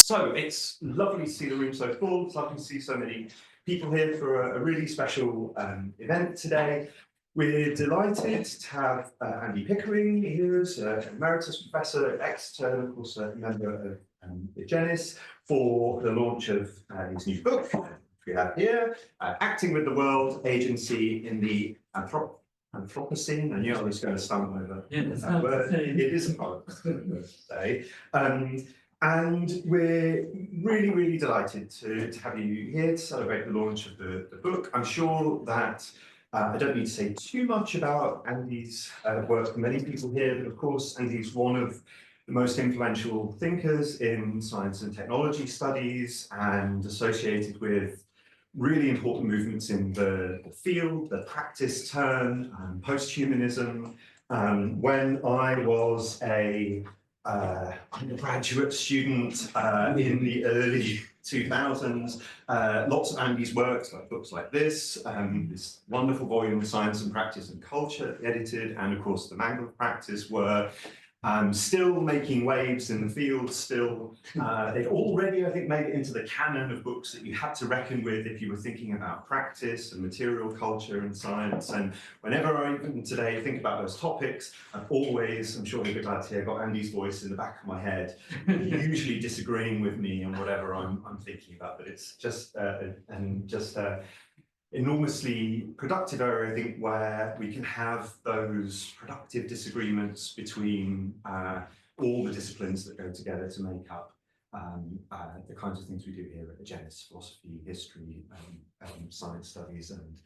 So it's lovely to see the room so full. It's lovely to see so many people here for a really special event today. We're delighted to have Andy Pickering here as an emeritus professor at Exeter, and of course a member of Egenis, for the launch of his new book, which we have here, Acting with the World, Agency in the Anthropocene. I knew I was going to stumble over that word. It isn't hard to say. And we're really, really delighted to have you here to celebrate the launch of the book. I'm sure that I don't need to say too much about Andy's work for many people here, but of course, Andy's one of the most influential thinkers in science and technology studies and associated with really important movements in the field, the practice turn, post-humanism. When I was a undergraduate student in the early 2000s. Lots of Andy's works, like books like this wonderful volume, Science and Practice and Culture, edited, and of course the Manual of Practice, were still making waves in the field. Still, they'd already, I think, made it into the canon of books that you had to reckon with if you were thinking about practice and material culture and science. And whenever I even today think about those topics, I've always, I'm sure you'll be glad to hear, got Andy's voice in the back of my head, usually disagreeing with me on whatever I'm thinking about. But it's just enormously productive area, I think, where we can have those productive disagreements between all the disciplines that go together to make up the kinds of things we do here at Egenis: philosophy, history, science studies, and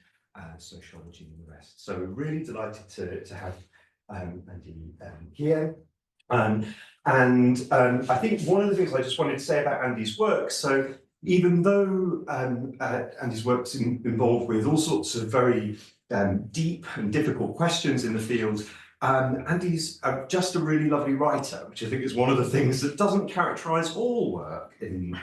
sociology and the rest. So we're really delighted to have Andy here. And I think one of the things I just wanted to say about Andy's work, so even though Andy's work's involved with all sorts of very deep and difficult questions in the field, Andy's just a really lovely writer, which I think is one of the things that doesn't characterise all work in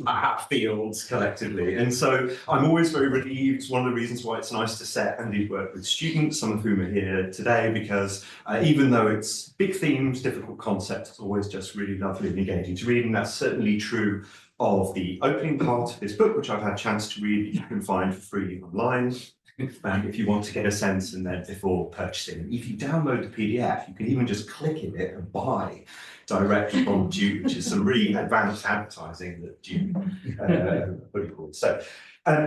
our fields collectively. And so I'm always very relieved. It's one of the reasons why it's nice to set Andy's work with students, some of whom are here today, because even though it's big themes, difficult concepts, it's always just really lovely and engaging to read. And that's certainly true of the opening part of this book, which I've had a chance to read, you can find for free online. If you want to get a sense and then before purchasing. If you download the PDF, you can even just click in it and buy directly from Duke, which is some really advanced advertising that Duke put it called. So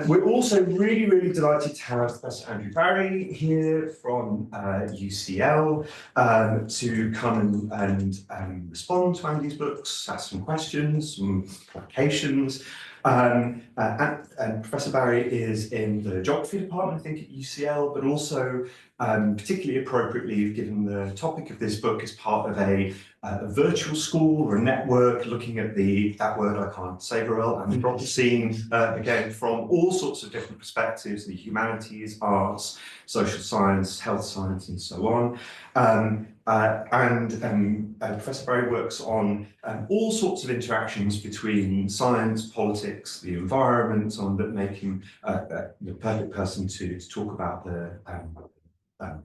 we're also really, really delighted to have Professor Andrew Barry here from UCL to come and respond to Andy's books, ask some questions, some applications. And Professor Barry is in the geography department, I think, at UCL, but also particularly appropriately, given the topic of this book, is part of a virtual school or a network looking at that word I can't say very well, Anthropocene, again, from all sorts of different perspectives: the humanities, arts, social science, health science, and so on. Professor Barry works on all sorts of interactions between science, politics, the environment, that make him the perfect person to talk about the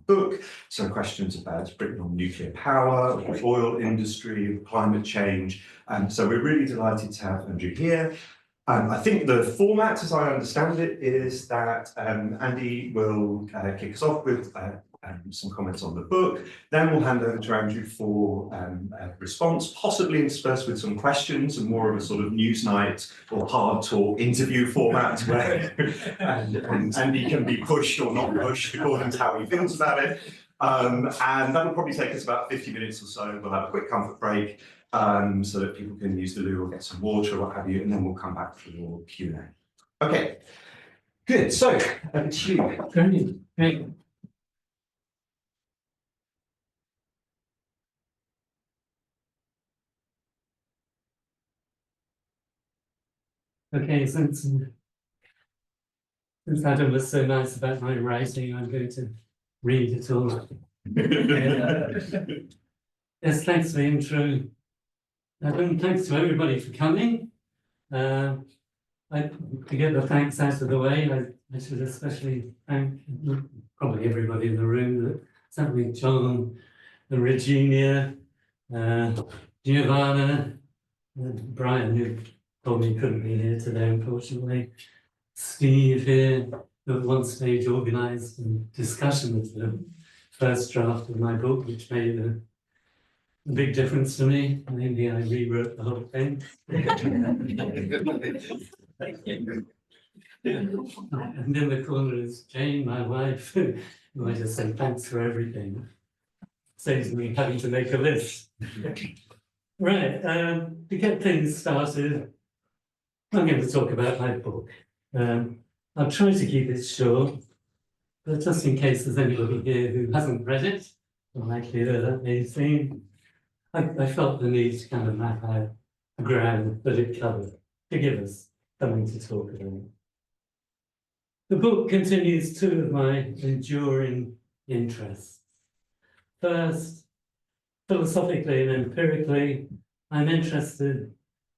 book. So questions about Britain on nuclear power, the oil industry, climate change. So we're really delighted to have Andrew here. I think the format, as I understand it, is that Andy will kick us off with some comments on the book. Then we'll hand over to Andrew for a response, possibly interspersed with some questions and more of a sort of Newsnight or hard talk interview format where Andy can be pushed or not pushed according to how he feels about it. And that'll probably take us about 50 minutes or so. We'll have a quick comfort break so that people can use the loo or get some water or what have you, and then we'll come back for your Q&A. Okay, good. So, over to you. Great. Okay, since Adam was so nice about my writing, I'm going to read it all. Yes, thanks for the intro. And thanks to everybody for coming. To get the thanks out of the way, I should especially thank probably everybody in the room, but certainly John and Regina, Giovanna, Brian, who told me he couldn't be here today, unfortunately. Steve here, who at one stage organised a discussion of the first draft of my book, which made a big difference to me. Maybe I rewrote the whole thing. And in the corner is Jane, my wife, who I just say thanks for everything. Saves me having to make a list. Right, to get things started, I'm going to talk about my book. I'll try to keep it short, but just in case there's anybody here who hasn't read it, unlikely that may seem, I felt the need to kind of map out the ground that it covered to give us something to talk about. The book continues two of my enduring interests. First, philosophically and empirically, I'm interested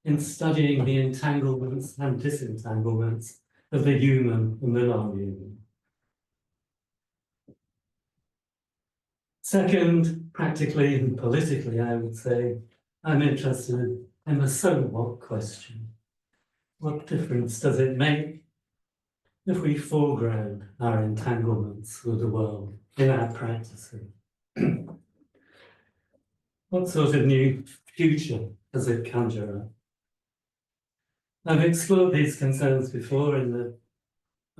in studying the entanglements and disentanglements of the human and the non-human. Second, practically and politically, I would say, I'm interested in the so what question. What difference does it make if we foreground our entanglements with the world in our practices? What sort of new future does it conjure up? I've explored these concerns before in the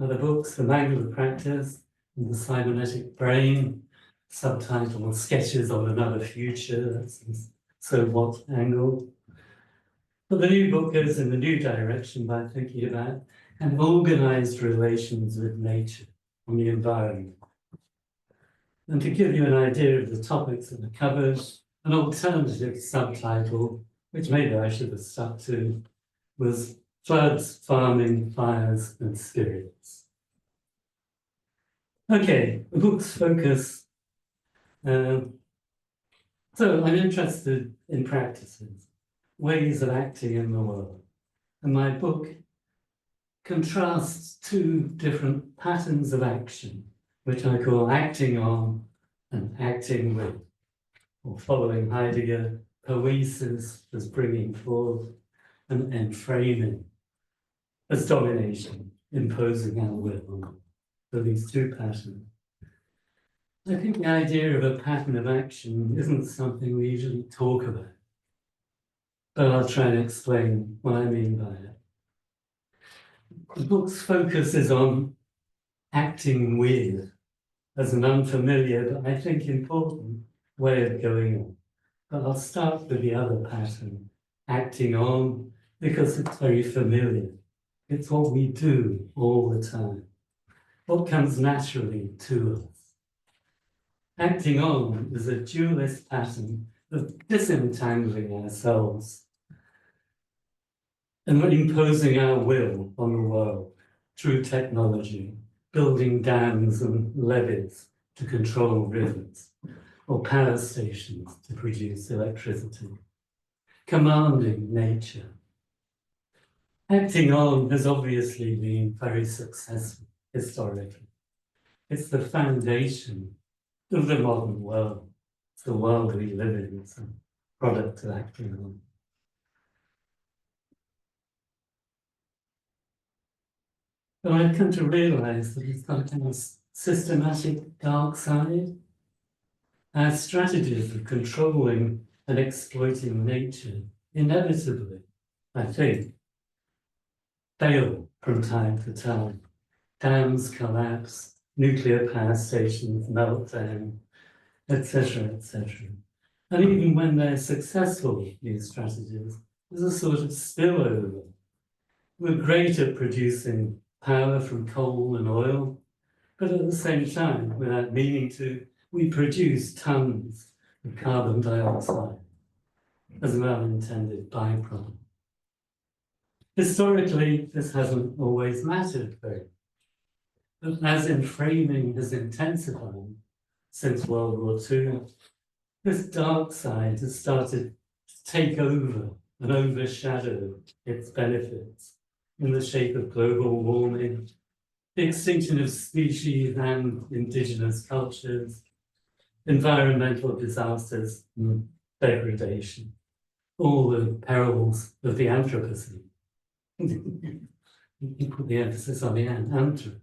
other books, The Manual of Practice and The Cybernetic Brain, subtitled Sketches of Another Future, that's the so what angle. But the new book goes in a new direction by thinking about an organised relations with nature and the environment. And to give you an idea of the topics that are covered, an alternative subtitle, which maybe I should have stuck to, was Floods, Farming, Fires and Spirits. Okay, the book's focus. So I'm interested in practices, ways of acting in the world. And my book contrasts two different patterns of action, which I call acting on and acting with, or following Heidegger, poiesis as bringing forth, and enframing as domination, imposing our will. So these two patterns. I think the idea of a pattern of action isn't something we usually talk about, but I'll try and explain what I mean by it. The book's focus is on acting with as an unfamiliar, but I think important way of going on. But I'll start with the other pattern, acting on, because it's very familiar. It's what we do all the time. What comes naturally to us. Acting on is a dualist pattern of disentangling ourselves and imposing our will on the world through technology, building dams and levees to control rivers, or power stations to produce electricity, commanding nature. Acting on has obviously been very successful historically. It's the foundation of the modern world. It's the world we live in. It's a product of acting on. But I've come to realize that it's got a kind of systematic dark side. Our strategies of controlling and exploiting nature inevitably, I think, fail from time to time. Dams collapse, nuclear power stations melt down, etc., etc. And even when they're successful, these strategies, there's a sort of spillover. We're great at producing power from coal and oil, but at the same time, without meaning to, we produce tons of carbon dioxide as an unintended byproduct. Historically, this hasn't always mattered very much. But as enframing has intensified since World War II, this dark side has started to take over and overshadow its benefits in the shape of global warming, the extinction of species and indigenous cultures, environmental disasters and degradation. all the perils of the Anthropocene. You put the emphasis on the anthrop.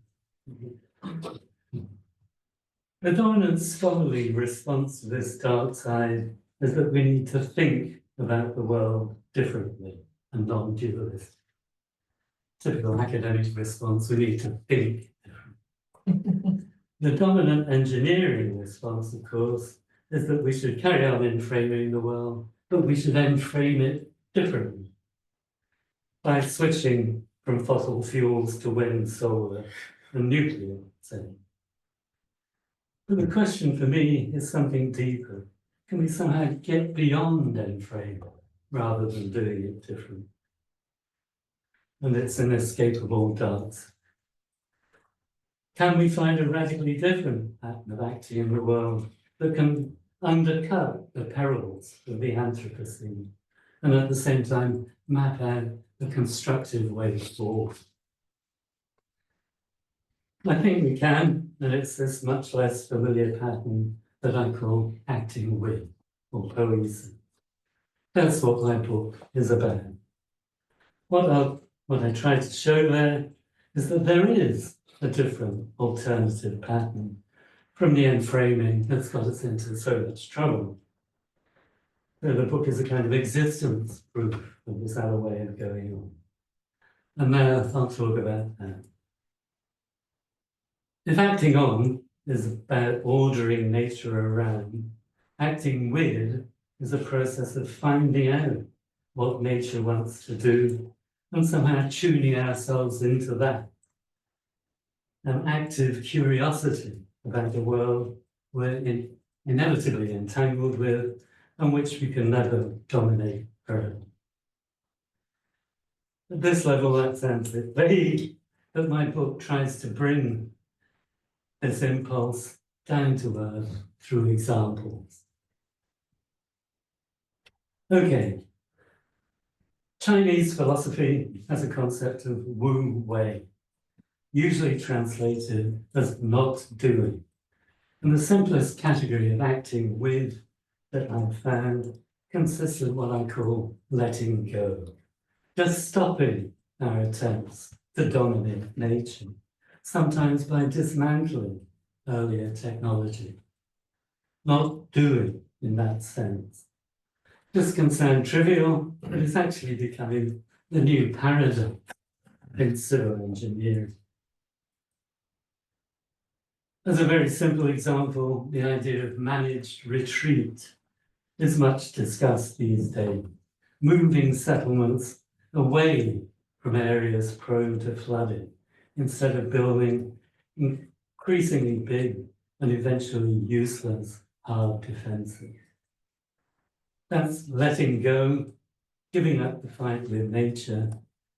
The dominant scholarly response to this dark side is that we need to think about the world differently and non-dualist. Typical academic response, we need to think differently. The dominant engineering response, of course, is that we should carry on enframing the world, but we should enframe it differently by switching from fossil fuels to wind, solar, and nuclear, say. But the question for me is something deeper. Can we somehow get beyond enframing rather than doing it differently? And it's an inescapable dance. Can we find a radically different pattern of acting in the world that can undercut the perils of the Anthropocene and at the same time map out a constructive way forward? I think we can, and it's this much less familiar pattern that I call acting with, or poesy. That's what my book is about. What I try to show there is that there is a different alternative pattern from the enframing that's got us into so much trouble. So the book is a kind of existence proof of this other way of going on. And now I'll talk about that. If acting on is about ordering nature around, acting with is a process of finding out what nature wants to do and somehow tuning ourselves into that. An active curiosity about the world we're inevitably entangled with and which we can never dominate further. At this level, that sounds a bit vague, but my book tries to bring this impulse down to earth through examples. Okay. Chinese philosophy has a concept of Wu Wei, usually translated as not doing. And the simplest category of acting with that I've found consists of what I call letting go, just stopping our attempts to dominate nature, sometimes by dismantling earlier technology. Not doing in that sense. This can sound trivial, but it's actually becoming the new paradigm in civil engineering. As a very simple example, the idea of managed retreat is much discussed these days, moving settlements away from areas prone to flooding instead of building increasingly big and eventually useless hard defenses. That's letting go, giving up the fight with nature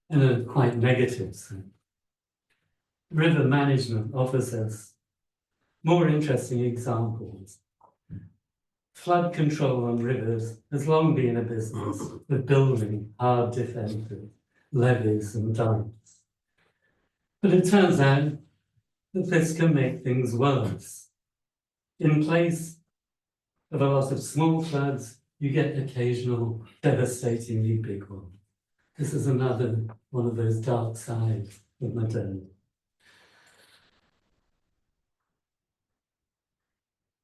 in a quite negative sense. River management offers us more interesting examples. Flood control on rivers has long been a business of building hard defenses, levees and dikes. But it turns out that this can make things worse. In place of a lot of small floods, you get occasional devastatingly big ones. This is another one of those dark sides of modernity.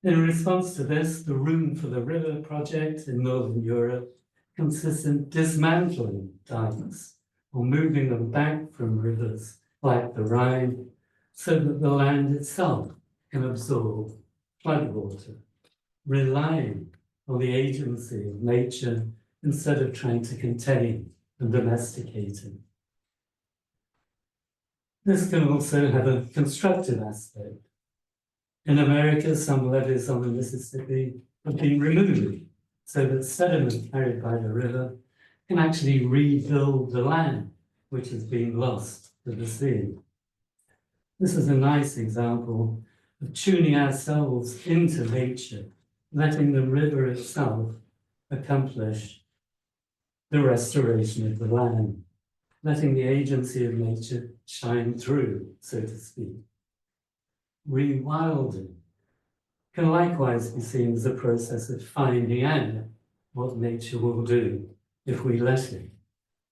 In response to this, the Room for the River project in Northern Europe consists in dismantling dikes or moving them back from rivers like the Rhine so that the land itself can absorb floodwater, relying on the agency of nature instead of trying to contain and domesticate it. This can also have a constructive aspect. In America, some levees on the Mississippi have been removed so that sediment carried by the river can actually rebuild the land which has been lost to the sea. This is a nice example of tuning ourselves into nature, letting the river itself accomplish the restoration of the land, letting the agency of nature shine through, so to speak. Rewilding can likewise be seen as a process of finding out what nature will do if we let it,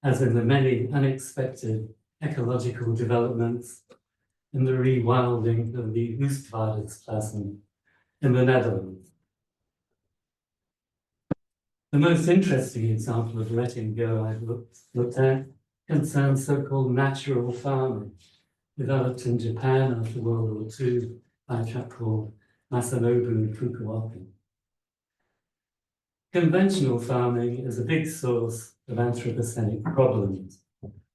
as in the many unexpected ecological developments in the rewilding of the Oostvaardersplasm in the Netherlands. The most interesting example of letting go I've looked at concerns so-called natural farming, developed in Japan after World War II by a chap called Masanobu Fukuoka. Conventional farming is a big source of anthropocenic problems,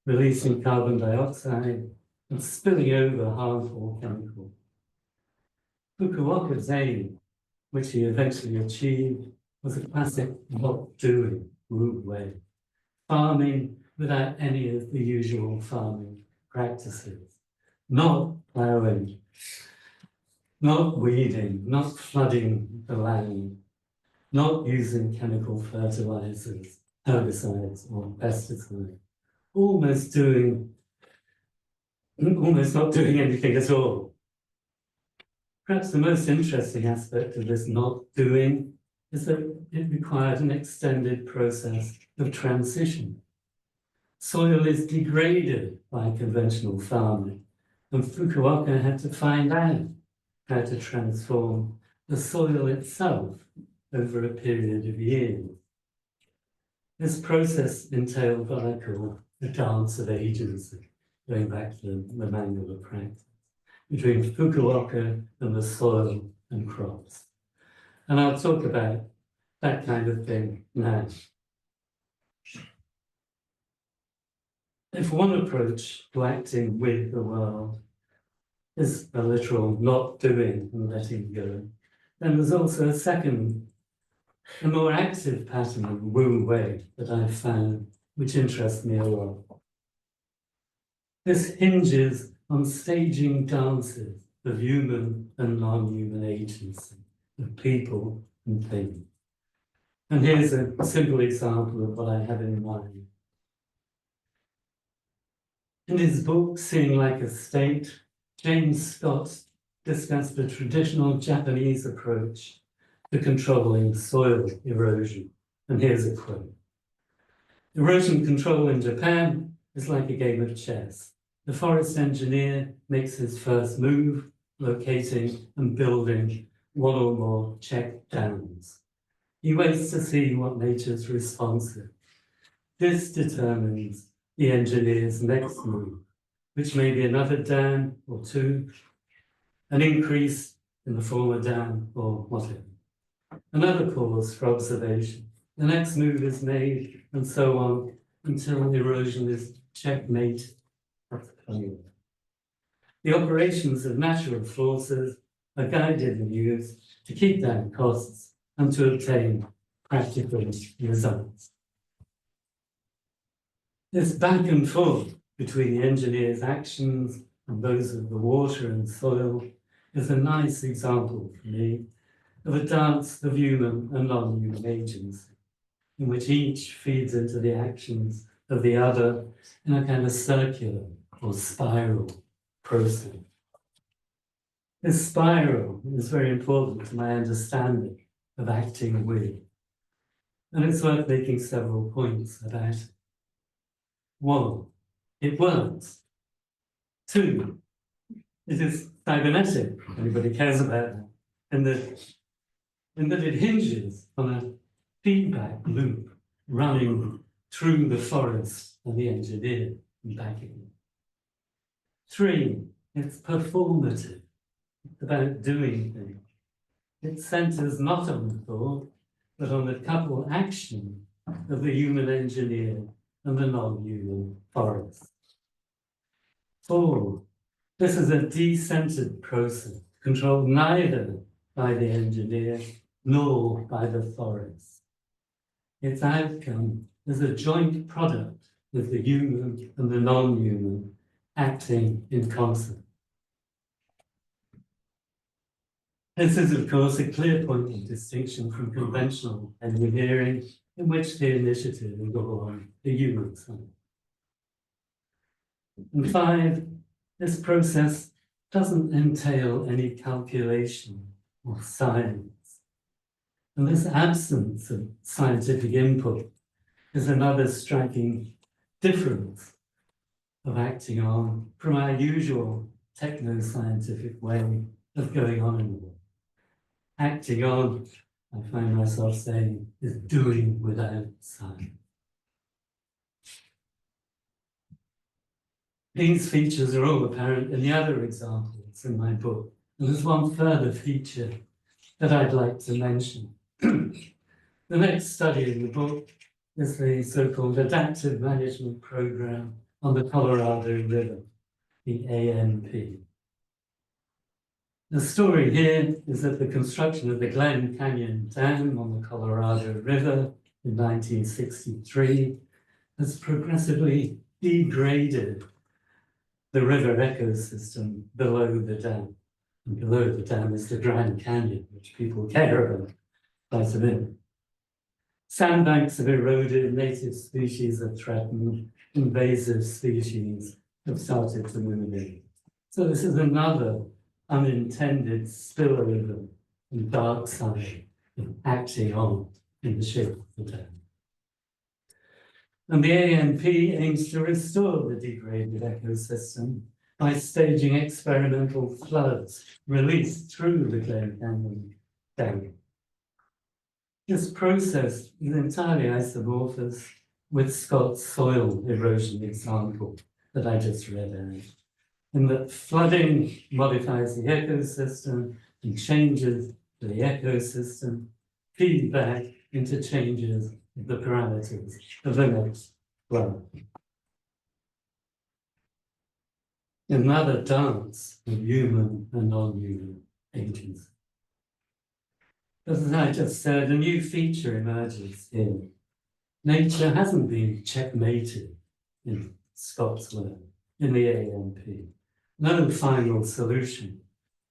releasing carbon dioxide and spilling over harmful chemicals. Fukuoka's aim, which he eventually achieved, was a classic not doing Wu way, farming without any of the usual farming practices, not ploughing, not weeding, not flooding the land, not using chemical fertilizers, herbicides or pesticides, almost not doing anything at all. Perhaps the most interesting aspect of this not doing is that it required an extended process of transition. Soil is degraded by conventional farming, and Fukuoka had to find out how to transform the soil itself over a period of years. This process entailed what I call the dance of agency, going back to the manual of practice, between Fukuoka and the soil and crops. And I'll talk about that kind of thing now. If one approach to acting with the world is a literal not doing and letting go, then there's also a second, a more active pattern of Wu Wei that I've found, which interests me a lot. This hinges on staging dances of human and non-human agency, of people and things. And here's a simple example of what I have in mind. In his book, Seeing Like a State, James Scott discussed the traditional Japanese approach to controlling soil erosion. And here's a quote. Erosion control in Japan is like a game of chess. The forest engineer makes his first move, locating and building one or more check dams. He waits to see what nature's responsive. This determines the engineer's next move, which may be another dam or two, an increase in the former dam or whatever. Another pause for observation. The next move is made, and so on, until erosion is checkmate. The operations of natural forces are guided and used to keep down costs and to obtain practical results. This back and forth between the engineer's actions and those of the water and soil is a nice example for me of a dance of human and non-human agency, in which each feeds into the actions of the other in a kind of circular or spiral process. This spiral is very important to my understanding of acting with, and it's worth making several points about it. 1, it works. 2, it is cybernetic. Anybody cares about that? And that it hinges on a feedback loop running through the forest and the engineer and back again. 3, it's performative. It's about doing things. It centers not on the thought, but on the coupled action of the human engineer and the non-human forest. 4, this is a decentered process, controlled neither by the engineer nor by the forest. Its outcome is a joint product with the human and the non-human acting in concert. This is, of course, a clear point of distinction from conventional engineering, in which the initiative is all on the human side. And 5, this process doesn't entail any calculation or science. And this absence of scientific input is another striking difference of acting on from our usual techno-scientific way of going on in the world. Acting on, I find myself saying, is doing without science. These features are all apparent in the other examples in my book. And there's one further feature that I'd like to mention. The next study in the book is the so-called Adaptive Management Program on the Colorado River, the AMP. The story here is that the construction of the Glen Canyon Dam on the Colorado River in 1963 has progressively degraded the river ecosystem below the dam. And below the dam is the Grand Canyon, which people care about quite a bit. Sandbanks have eroded, native species are threatened, invasive species have started to move in. So this is another unintended spillover and dark side of acting on in the shape of the dam. And the AMP aims to restore the degraded ecosystem by staging experimental floods released through the Glen Canyon Dam. This process is entirely isomorphous with Scott's soil erosion example that I just read out, in that flooding modifies the ecosystem and changes to the ecosystem feed back into changes of the parameters of the next flood. Another dance of human and non-human agents. As I just said, a new feature emerges here. Nature hasn't been checkmated in Scott's work, in the AMP. No final solution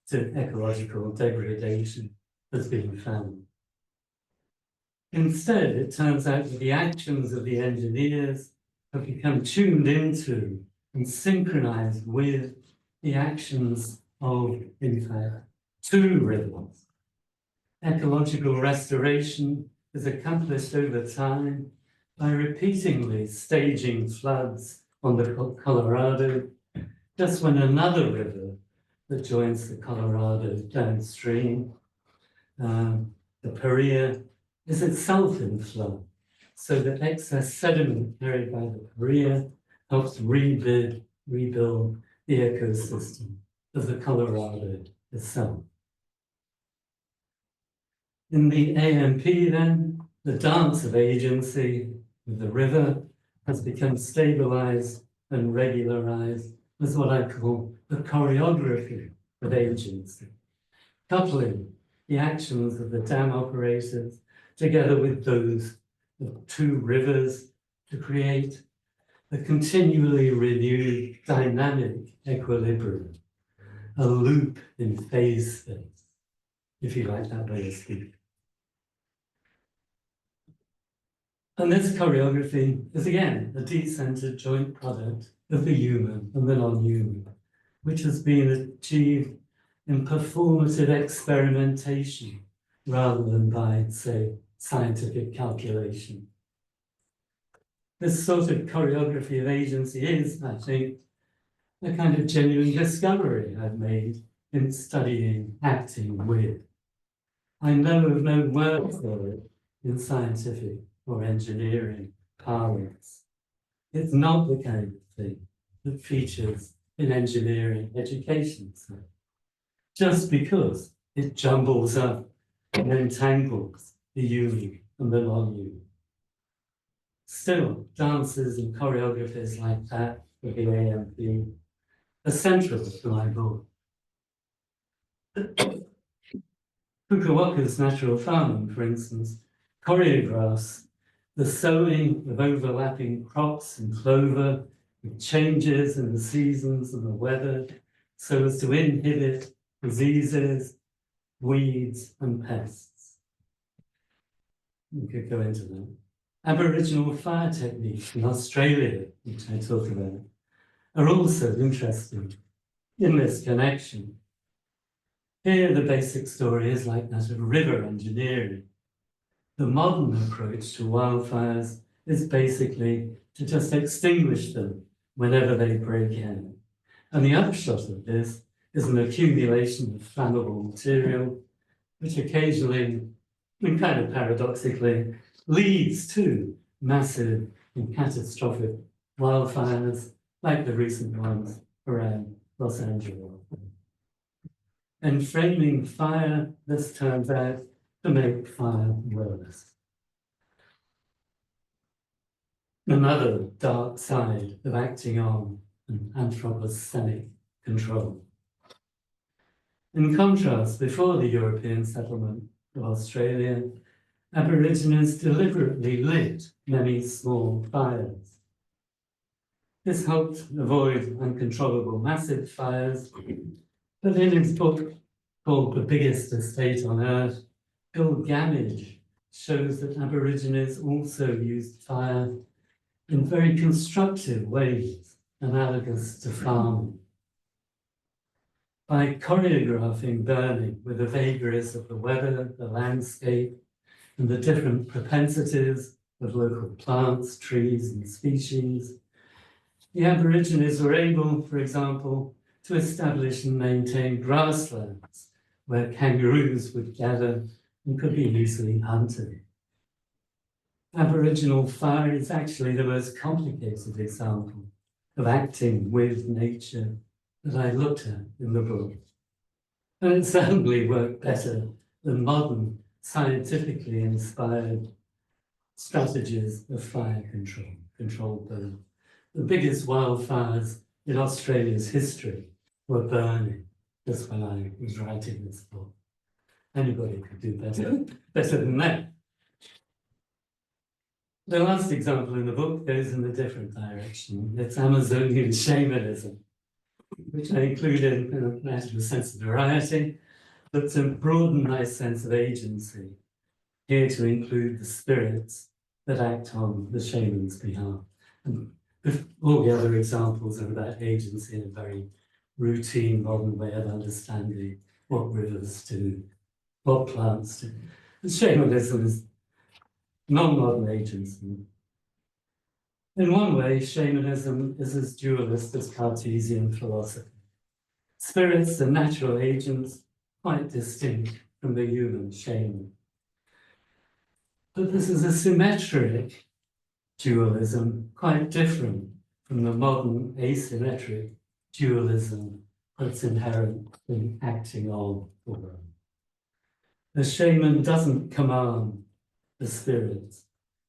to ecological degradation has been found. Instead, it turns out that the actions of the engineers have become tuned into and synchronized with the actions of, in fact, two rivers. Ecological restoration is accomplished over time by repeatedly staging floods on the Colorado, just when another river that joins the Colorado downstream, the Paria, is itself in flood, so that excess sediment carried by the Paria helps rebuild the ecosystem of the Colorado itself. In the AMP then, the dance of agency with the river has become stabilized and regularized as what I call the choreography of agency, coupling the actions of the dam operators together with those of two rivers to create a continually renewed dynamic equilibrium, a loop in phase space, if you like that way of speaking. And this choreography is again a decentered joint product of the human and the non-human, which has been achieved in performative experimentation rather than by, say, scientific calculation. This sort of choreography of agency is, I think, a kind of genuine discovery I've made in studying acting with. I know of no word for it in scientific or engineering parlance. It's not the kind of thing that features in engineering education, just because it jumbles up and entangles the human and the non-human. Still, dances and choreographies like that for the AMP are central to my book. Fukuoka's natural farming, for instance, choreographs the sowing of overlapping crops and clover with changes in the seasons and the weather so as to inhibit diseases, weeds, and pests. We could go into that. Aboriginal fire techniques in Australia, which I talk about, are also interesting in this connection. Here, the basic story is like that of river engineering. The modern approach to wildfires is basically to just extinguish them whenever they break in. And the upshot of this is an accumulation of flammable material, which occasionally, and kind of paradoxically, leads to massive and catastrophic wildfires like the recent ones around Los Angeles. And framing fire, this turns out to make fire worse. Another dark side of acting on an Anthropocenic control. In contrast, before the European settlement of Australia, Aborigines deliberately lit many small fires. This helped avoid uncontrollable massive fires, but in his book called The Biggest Estate on Earth, Bill Gammage shows that Aborigines also used fire in very constructive ways, analogous to farming. By choreographing burning with the vagaries of the weather, the landscape, and the different propensities of local plants, trees, and species, the Aborigines were able, for example, to establish and maintain grasslands where kangaroos would gather and could be easily hunted. Aboriginal fire is actually the most complicated example of acting with nature that I looked at in the book. And it certainly worked better than modern, scientifically inspired strategies of fire controlled burn. The biggest wildfires in Australia's history were burning, just when I was writing this book. Anybody could do better than that. The last example in the book goes in a different direction. It's Amazonian shamanism, which I include in a sense of variety, but to broaden my sense of agency, here to include the spirits that act on the shaman's behalf. And all the other examples are about agency in a very routine, modern way of understanding what rivers do, what plants do. And shamanism is non-modern agency. In one way, shamanism is as dualist as Cartesian philosophy. Spirits are natural agents, quite distinct from the human shaman. But this is a symmetric dualism, quite different from the modern asymmetric dualism that's inherent in acting on the world. The shaman doesn't command the spirits,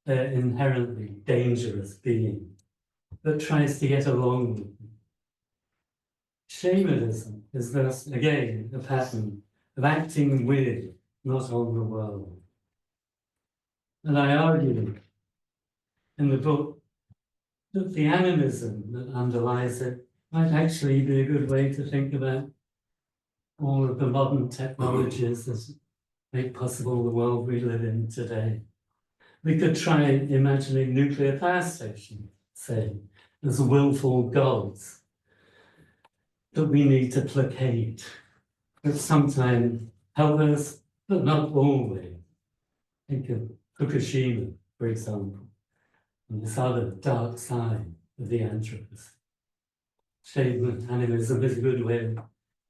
they're inherently dangerous beings, but tries to get along with them. Shamanism is thus, again, a pattern of acting with, not on the world. And I argue in the book that the animism that underlies it might actually be a good way to think about all of the modern technologies that make possible the world we live in today. We could try imagining nuclear power stations, say, as willful gods that we need to placate, that sometimes help us, but not always. Think of Fukushima, for example, and this other dark side of the Anthropocene. Shaman animism is a good way of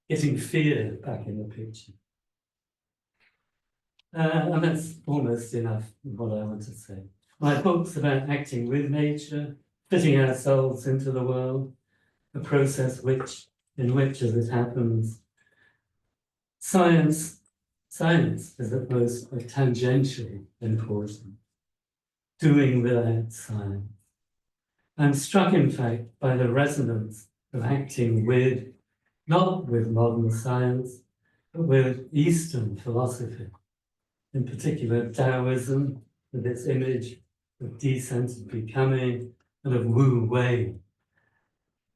getting fear back in the picture. And that's almost enough of what I want to say. My book's about acting with nature, fitting ourselves into the world, a process in which, as it happens, science is at most of tangential importance, doing without science. I'm struck, in fact, by the resonance of acting with, not with modern science, but with Eastern philosophy, in particular Taoism, with its image of descent and becoming, and of Wu Wei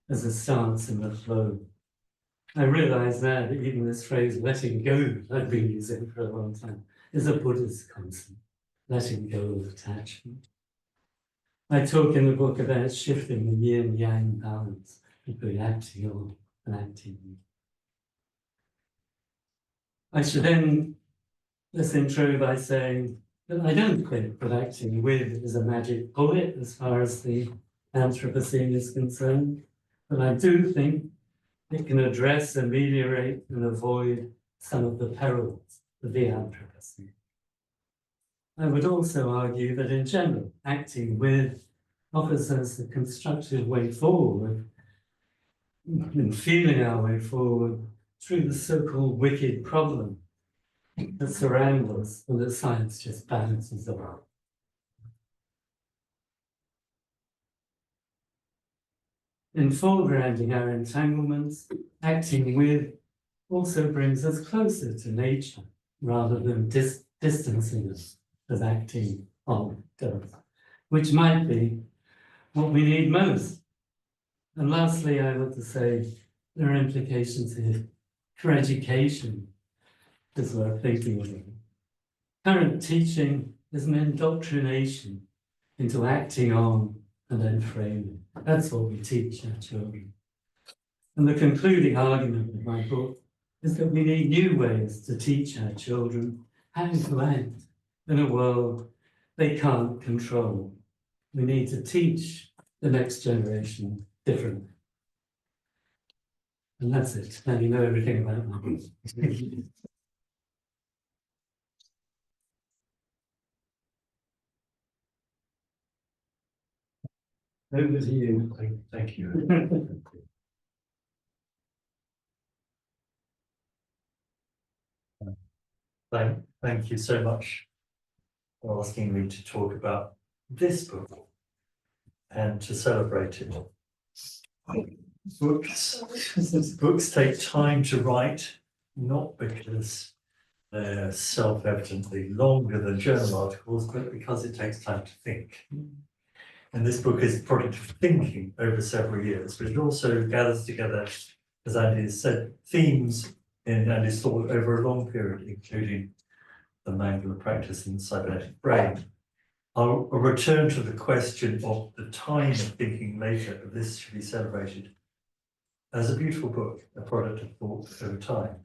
as a stance in the flow. I realize now that even this phrase, letting go, I've been using for a long time, is a Buddhist concept, letting go of attachment. I talk in the book about shifting the yin-yang balance between acting on and acting with. I should end this intro by saying But I don't think that acting with is a magic bullet as far as the Anthropocene is concerned. But I do think it can address, ameliorate, and avoid some of the perils of the Anthropocene. I would also argue that in general, acting with offers us a constructive way forward in feeling our way forward through the so-called wicked problem that surround us and that science just balances about. In foregrounding our entanglements, acting with also brings us closer to nature rather than distancing us as acting on does, which might be what we need most. And lastly, I want to say there are implications here for education as we're thinking of it. Current teaching is an indoctrination into acting on and then framing. That's what we teach our children. And the concluding argument of my book is that we need new ways to teach our children how to act in a world they can't control. We need to teach the next generation differently. And that's it. Now you know everything about my book. Over to you. Thank you. Thank you so much for asking me to talk about this book and to celebrate it. Books take time to write, not because they're self-evidently longer than journal articles, but because it takes time to think. And this book is a product of thinking over several years, but it also gathers together, as Andy has said, themes in Andy's thought over a long period, including the Mangler practice in the cybernetic brain. I'll return to the question of the time of thinking later, but this should be celebrated as a beautiful book, a product of thought over time.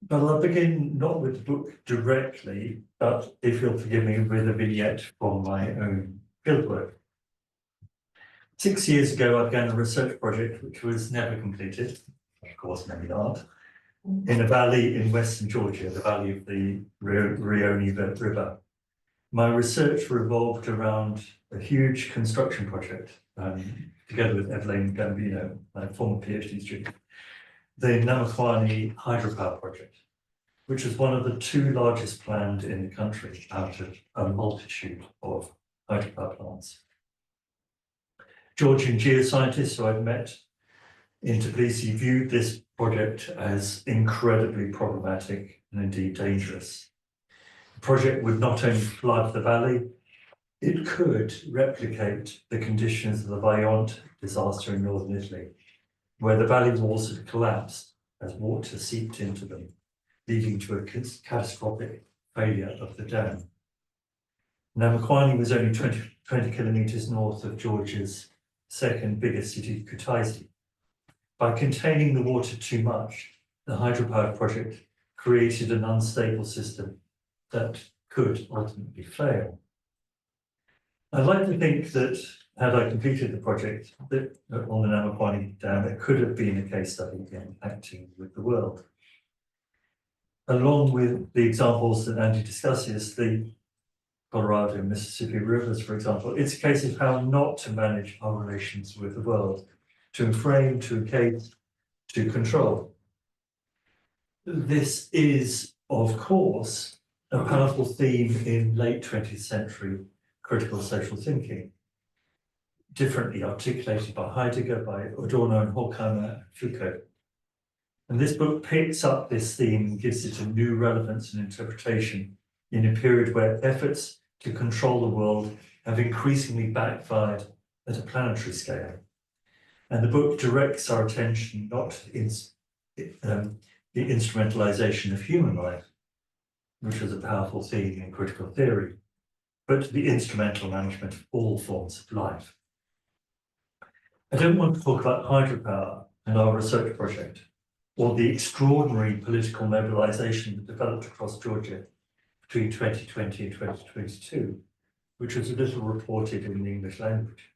But I'll begin not with the book directly, but if you'll forgive me, with a vignette from my own fieldwork. 6 years ago, I began a research project which was never completed, of course, many aren't, in a valley in western Georgia, the valley of the Rioni River. My research revolved around a huge construction project, together with Evelyn Gambino, my former PhD student, the Namaquani hydropower project, which was one of the 2 largest planned in the country out of a multitude of hydropower plants. Georgian geoscientists who I'd met in Tbilisi viewed this project as incredibly problematic and indeed dangerous. The project would not only flood the valley, it could replicate the conditions of the Vajont disaster in northern Italy, where the valley walls had collapsed as water seeped into them, leading to a catastrophic failure of the dam. Namaquani was only 20 kilometers north of Georgia's second biggest city, Kutaisi. By containing the water too much, the hydropower project created an unstable system that could ultimately fail. I'd like to think that had I completed the project that, on the Namaquani Dam, it could have been a case study in acting with the world. Along with the examples that Andy discusses, the Colorado and Mississippi rivers, for example, it's a case of how not to manage our relations with the world, to enframe, to encase, to control. This is, of course, a powerful theme in late 20th century critical social thinking, differently articulated by Heidegger, by Adorno and Horkheimer and Foucault. And this book picks up this theme and gives it a new relevance and interpretation in a period where efforts to control the world have increasingly backfired at a planetary scale. And the book directs our attention not to the instrumentalization of human life, which was a powerful theme in critical theory, but to the instrumental management of all forms of life. I don't want to talk about hydropower and our research project, or the extraordinary political mobilization that developed across Georgia between 2020 and 2022, which was a little reported in the English language.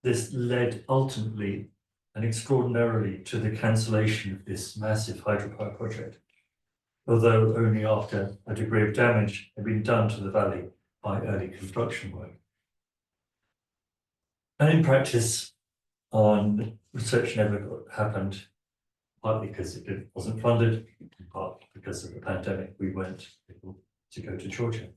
This led ultimately and extraordinarily to the cancellation of this massive hydropower project, although only after a degree of damage had been done to the valley by early construction work. And in practice, research never happened, partly because it wasn't funded, in part because of the pandemic, we weren't able to go to Georgia.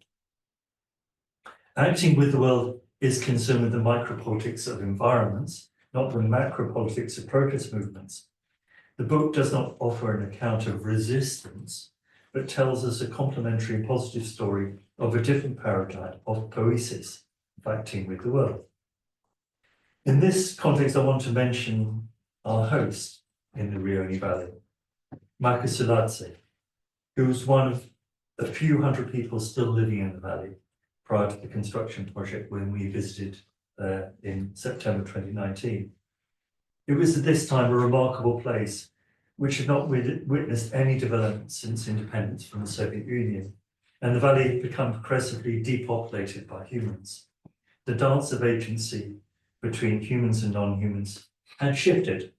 Acting with the World is concerned with the micropolitics of environments, not the macropolitics of protest movements. The book does not offer an account of resistance, but tells us a complementary and positive story of a different paradigm of poesis, of acting with the world. In this context, I want to mention our host in the Rioni Valley, Marcus Soladze, who was one of a few hundred people still living in the valley prior to the construction project when we visited in September 2019. It was at this time a remarkable place which had not witnessed any development since independence from the Soviet Union, and the valley had become progressively depopulated by humans. The dance of agency between humans and non-humans had shifted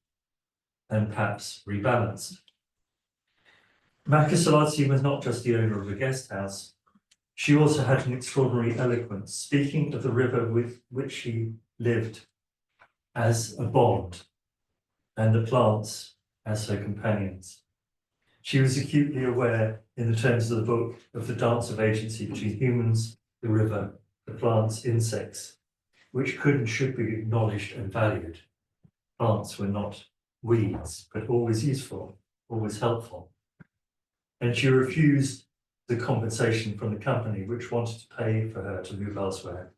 and perhaps rebalanced. Marcus Soladze was not just the owner of a guest house. She also had an extraordinary eloquence, speaking of the river with which she lived as a bond, and the plants as her companions. She was acutely aware, in the terms of the book, of the dance of agency between humans, the river, the plants, insects, which could and should be acknowledged and valued. Plants were not weeds, but always useful, always helpful. And she refused the compensation from the company, which wanted to pay for her to move elsewhere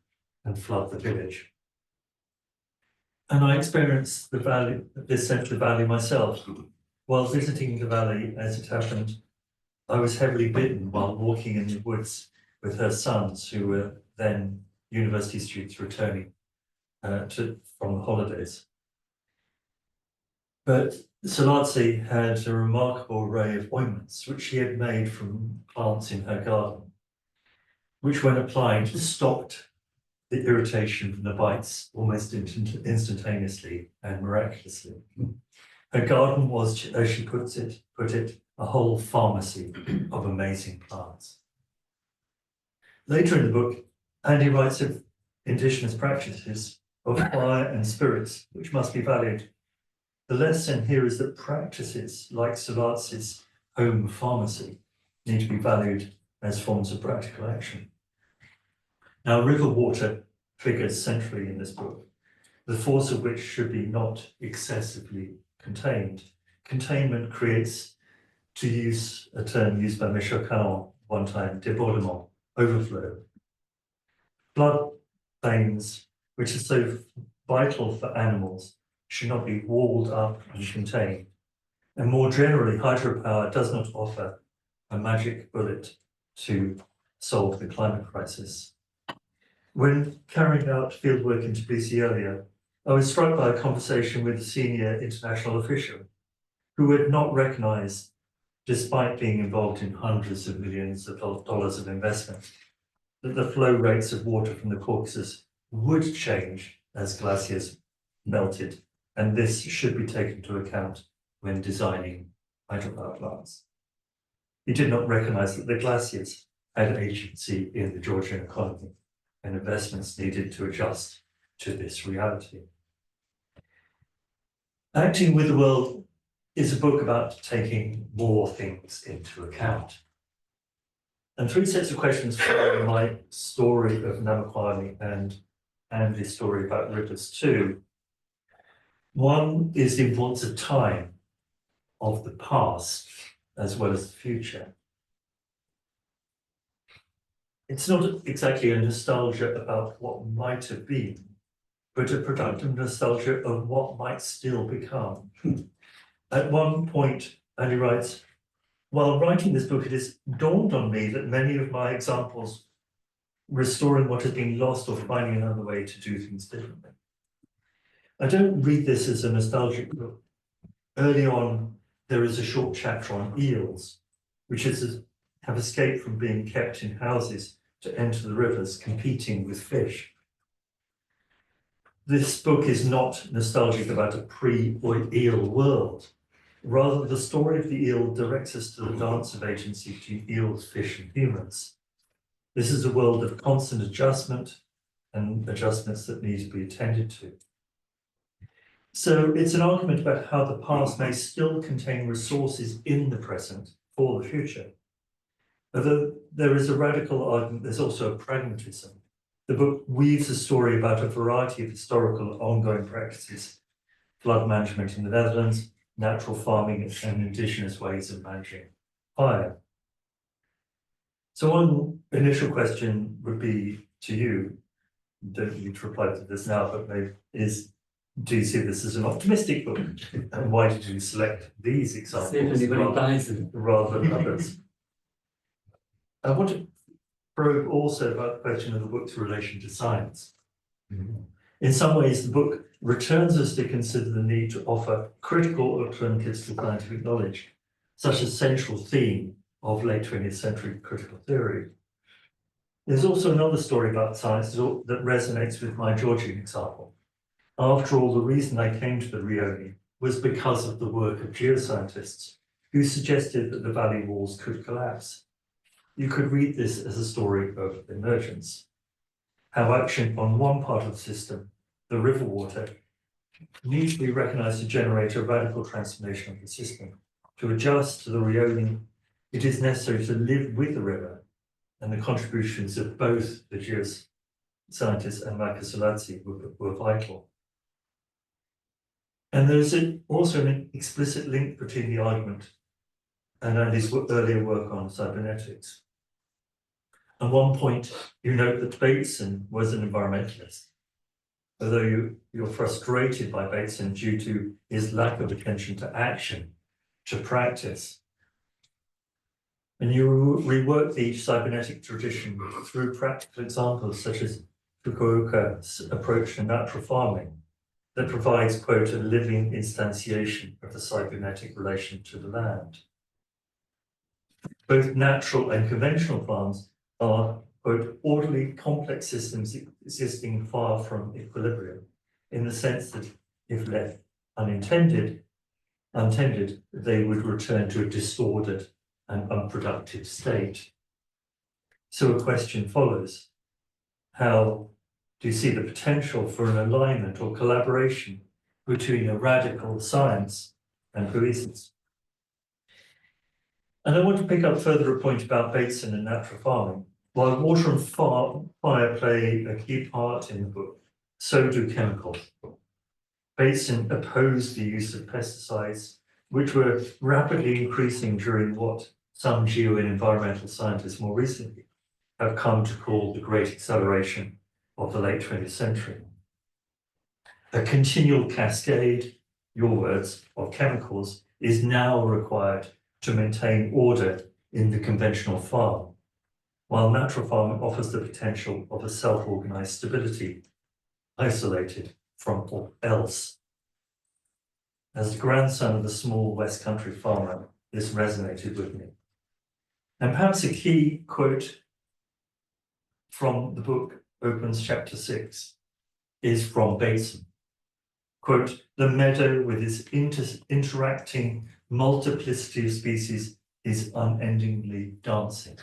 and flood the village. And I experienced this central valley myself. While visiting the valley, as it happened, I was heavily bitten while walking in the woods with her sons, who were then university students returning from the holidays. But Soladze had a remarkable array of ointments, which she had made from plants in her garden, which when applied stopped the irritation from the bites almost instantaneously and miraculously. Her garden was, as she put it, a whole pharmacy of amazing plants. Later in the book, Andy writes of indigenous practices of fire and spirits, which must be valued. The lesson here is that practices like Soladze's home pharmacy need to be valued as forms of practical action. Now, river water figures centrally in this book, the force of which should be not excessively contained. Containment creates, to use a term used by Michel Caron one time, débordement, overflow. Flood plains, which are so vital for animals, should not be walled up and contained. And more generally, hydropower does not offer a magic bullet to solve the climate crisis. When carrying out fieldwork in Tbilisi earlier, I was struck by a conversation with a senior international official who had not recognized, despite being involved in hundreds of millions of dollars of investment, that the flow rates of water from the Caucasus would change as glaciers melted, and this should be taken into account when designing hydropower plants. He did not recognize that the glaciers had agency in the Georgian economy, and investments needed to adjust to this reality. Acting with the World is a book about taking more things into account. And three sets of questions from my story of Namaquani and Andy's story about rivers too. One is the importance of time, of the past, as well as the future. It's not exactly a nostalgia about what might have been, but a productive nostalgia of what might still become. At one point, Andy writes, while writing this book, it has dawned on me that many of my examples restoring what has been lost or finding another way to do things differently. I don't read this as a nostalgic book. Early on, there is a short chapter on eels, which is have escaped from being kept in houses to enter the rivers, competing with fish. This book is not nostalgic about a pre-eel world. Rather, the story of the eel directs us to the dance of agency between eels, fish, and humans. This is a world of constant adjustment and adjustments that need to be attended to. So it's an argument about how the past may still contain resources in the present for the future. Although there is a radical argument, there's also a pragmatism. The book weaves a story about a variety of historical ongoing practices, flood management in the Netherlands, natural farming, and indigenous ways of managing fire. So one initial question would be to you, don't need to reply to this now, but maybe is, do you see this as an optimistic book? And why did you select these examples See if anybody buys them. rather than others? I want to probe also about the question of the book's relation to science. In some ways, the book returns us to consider the need to offer critical alternatives to scientific knowledge, such as central theme of late 20th century critical theory. There's also another story about science that resonates with my Georgian example. After all, the reason I came to the Rioni was because of the work of geoscientists who suggested that the valley walls could collapse. You could read this as a story of emergence, how action on one part of the system, the river water, needs to be recognized to generate a radical transformation of the system. To adjust to the Rioni, it is necessary to live with the river, and the contributions of both the geoscientists and Marcus Soladzi were vital. And there's also an explicit link between the argument and Andy's earlier work on cybernetics. At one point, you note that Bateson was an environmentalist, although you're frustrated by Bateson due to his lack of attention to action, to practice. And you rework the cybernetic tradition through practical examples such as Fukuoka's approach to natural farming that provides, quote, a living instantiation of the cybernetic relation to the land. Both natural and conventional farms are, quote, orderly, complex systems existing far from equilibrium, in the sense that if left untended, they would return to a disordered and unproductive state. So a question follows: how do you see the potential for an alignment or collaboration between a radical science and poesis? And I want to pick up further a point about Bateson and natural farming. While water and fire play a key part in the book, so do chemicals. Bateson opposed the use of pesticides, which were rapidly increasing during what some geo and environmental scientists more recently have come to call the great acceleration of the late 20th century. A continual cascade, your words, of chemicals is now required to maintain order in the conventional farm, while natural farming offers the potential of a self-organized stability, isolated from all else. As the grandson of a small West Country farmer, this resonated with me. And perhaps a key quote from the book opens chapter 6 is from Bateson. Quote, "The meadow with its interacting multiplicity of species is unendingly dancing."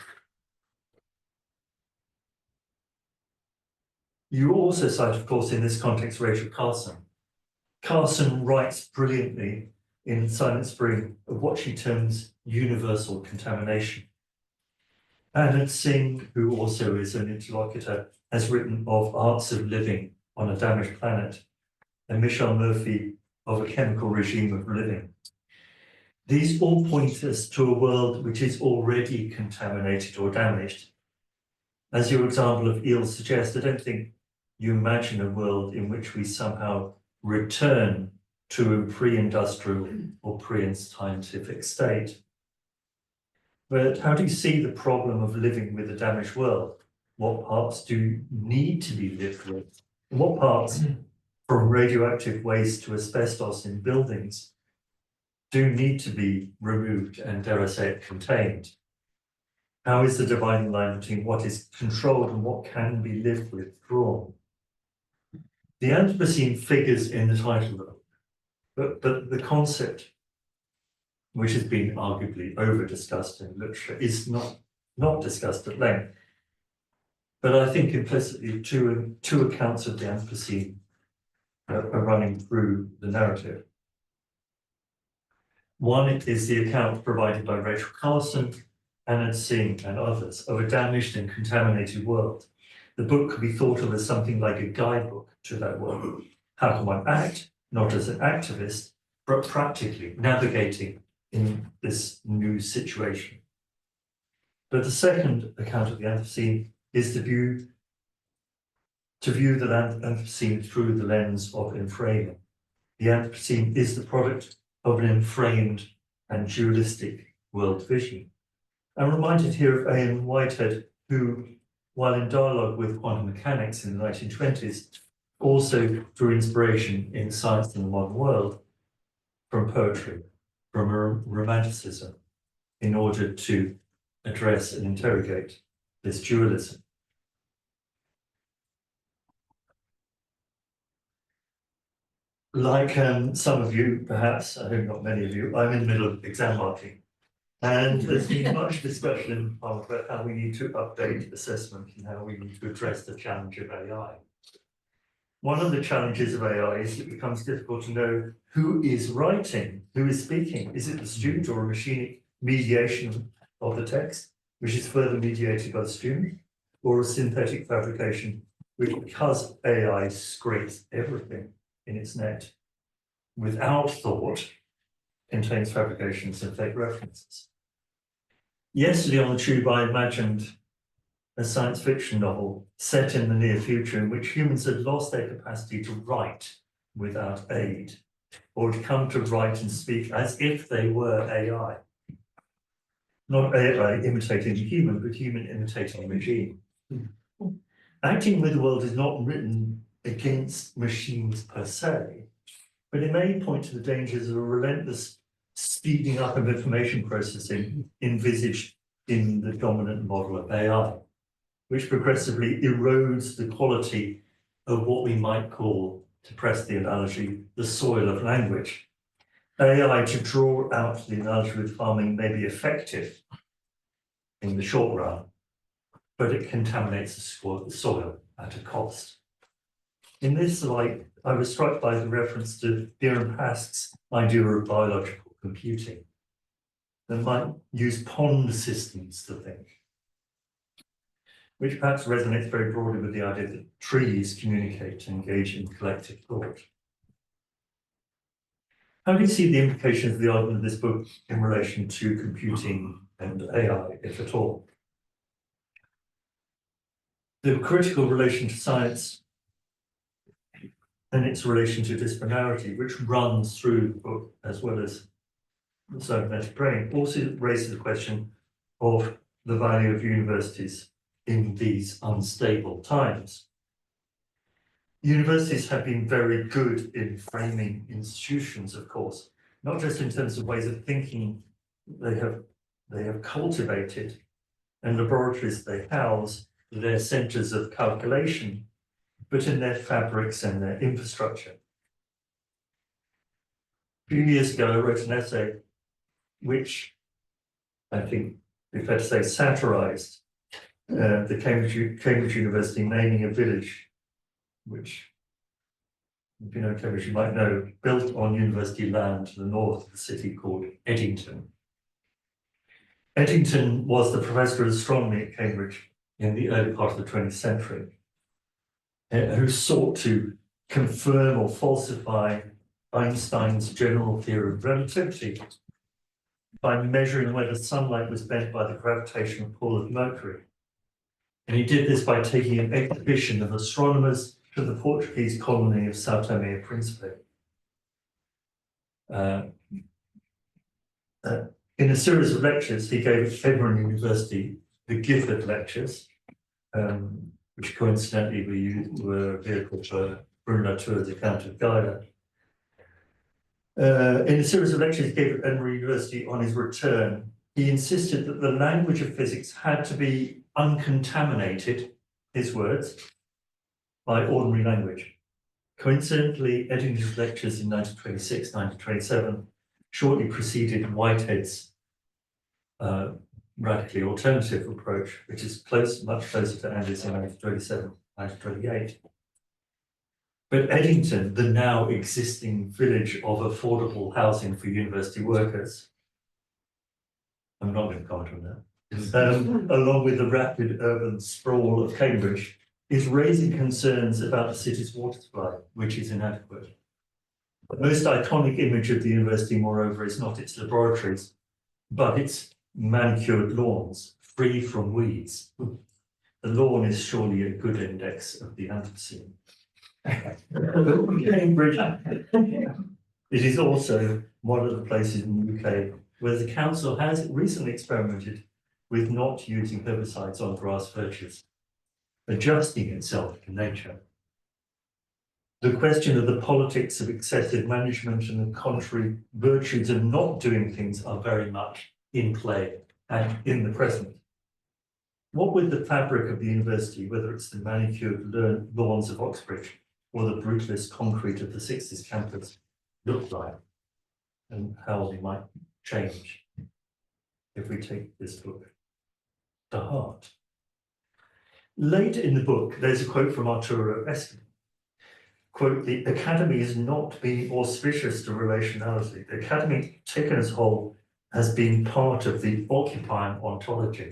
You also cite, of course, in this context, Rachel Carson. Carson writes brilliantly in Silent Spring of what she terms universal contamination. Anand Singh, who also is an interlocutor, has written of arts of living on a damaged planet, and Michelle Murphy of a chemical regime of living. These all point us to a world which is already contaminated or damaged. As your example of eels suggests, I don't think you imagine a world in which we somehow return to a pre-industrial or pre-scientific state. But how do you see the problem of living with a damaged world? What parts do need to be lived with? What parts, from radioactive waste to asbestos in buildings, do need to be removed and, dare I say it, contained? How is the dividing line between what is controlled and what can be lived with drawn? The Anthropocene figures in the title of the book, but the concept, which has been arguably over-discussed in literature, is not discussed at length. But I think implicitly two accounts of the Anthropocene are running through the narrative. One is the account provided by Rachel Carson, Anand Singh and others of a damaged and contaminated world. The book could be thought of as something like a guidebook to that world. How can one act, not as an activist, but practically navigating in this new situation? But the second account of the Anthropocene is to view the Anthropocene through the lens of enframing. The Anthropocene is the product of an enframed and dualistic world vision. I'm reminded here of A.M. Whitehead, who, while in dialogue with quantum mechanics in the 1920s, also drew inspiration in science in the modern world from poetry, from romanticism, in order to address and interrogate this dualism. Like some of you, perhaps, I hope not many of you, I'm in the middle of exam marking. And there's been much discussion about how we need to update assessment and how we need to address the challenge of AI. One of the challenges of AI is it becomes difficult to know who is writing, who is speaking. Is it the student or a machinic mediation of the text, which is further mediated by the student, or a synthetic fabrication, which, because AI scrapes everything in its net without thought, contains fabrications and fake references. Yesterday on the tube, I imagined a science fiction novel set in the near future in which humans had lost their capacity to write without aid, or to come to write and speak as if they were AI. Not AI imitating the human, but human imitating a machine. Acting with the world is not written against machines per se, but it may point to the dangers of a relentless speeding up of information processing envisaged in the dominant model of AI, which progressively erodes the quality of what we might call, to press the analogy, the soil of language. AI, to draw out the analogy with farming, may be effective in the short run, but it contaminates the soil at a cost. In this light, I was struck by the reference to Bjorn Pask's idea of biological computing that might use pond systems to think, which perhaps resonates very broadly with the idea that trees communicate and engage in collective thought. How do you see the implications of the argument of this book in relation to computing and AI, if at all? The critical relation to science and its relation to disciplinarity, which runs through the book as well as the cybernetic brain, also raises the question of the value of universities in these unstable times. Universities have been very good in framing institutions, of course, not just in terms of ways of thinking they have cultivated, and laboratories they house, their centres of calculation, but in their fabrics and their infrastructure. A few years ago, I wrote an essay which I think, if fair to say, satirised the Cambridge University naming a village, which, if you know Cambridge, you might know, built on university land to the north of the city called Eddington. Eddington was the professor of astronomy at Cambridge in the early part of the 20th century, who sought to confirm or falsify Einstein's general theory of relativity by measuring whether sunlight was bent by the gravitational pull of Mercury. And he did this by taking an exhibition of astronomers to the Portuguese colony of São Tomé and Príncipe. In a series of lectures he gave at Edinburgh University, the Gifford Lectures, which coincidentally were a vehicle for Bruno Latour's account of Gaia. In a series of lectures he gave at Edinburgh University on his return, He insisted that the language of physics had to be uncontaminated, his words, by ordinary language. Coincidentally, Egenis' lectures in 1926, 1927 shortly preceded Whitehead's radically alternative approach, which is much closer to Andy's in 1927, 1928. But Eddington, the now existing village of affordable housing for university workers, I'm not going to comment on that, along with the rapid urban sprawl of Cambridge, is raising concerns about the city's water supply, which is inadequate. The most iconic image of the university, moreover, is not its laboratories, but its manicured lawns, free from weeds. The lawn is surely a good index of the Anthropocene. Cambridge, it is also one of the places in the UK where the council has recently experimented with not using herbicides on grass verges, adjusting itself to nature. The question of the politics of excessive management and the contrary virtues of not doing things are very much in play and in the present. What would the fabric of the university, whether it's the manicured lawns of Oxbridge or the brutalist concrete of the 60s campus, look like, and how they might change if we take this book to heart? Late in the book, there's a quote from Arturo Eskin. Quote, "The academy has not been auspicious to relationality. The academy, taken as a whole, has been part of the occupying ontology."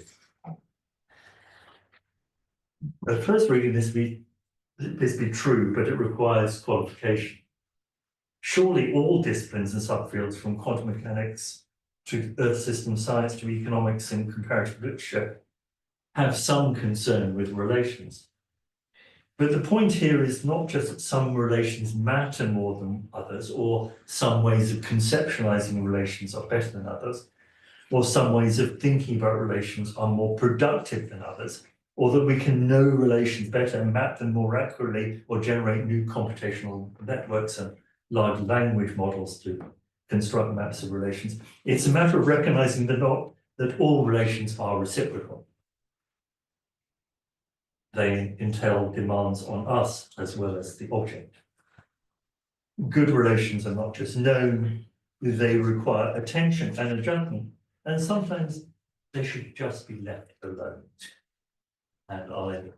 At first reading, this be true, but it requires qualification. Surely all disciplines and subfields, from quantum mechanics to earth system science to economics and comparative literature, have some concern with relations. But the point here is not just that some relations matter more than others, or some ways of conceptualizing relations are better than others, or some ways of thinking about relations are more productive than others, or that we can know relations better and map them more accurately, or generate new computational networks and large language models to construct maps of relations. It's a matter of recognizing that all relations are reciprocal. They entail demands on us as well as the object. Good relations are not just known, they require attention and adjustment, and sometimes they should just be left alone. And I'll end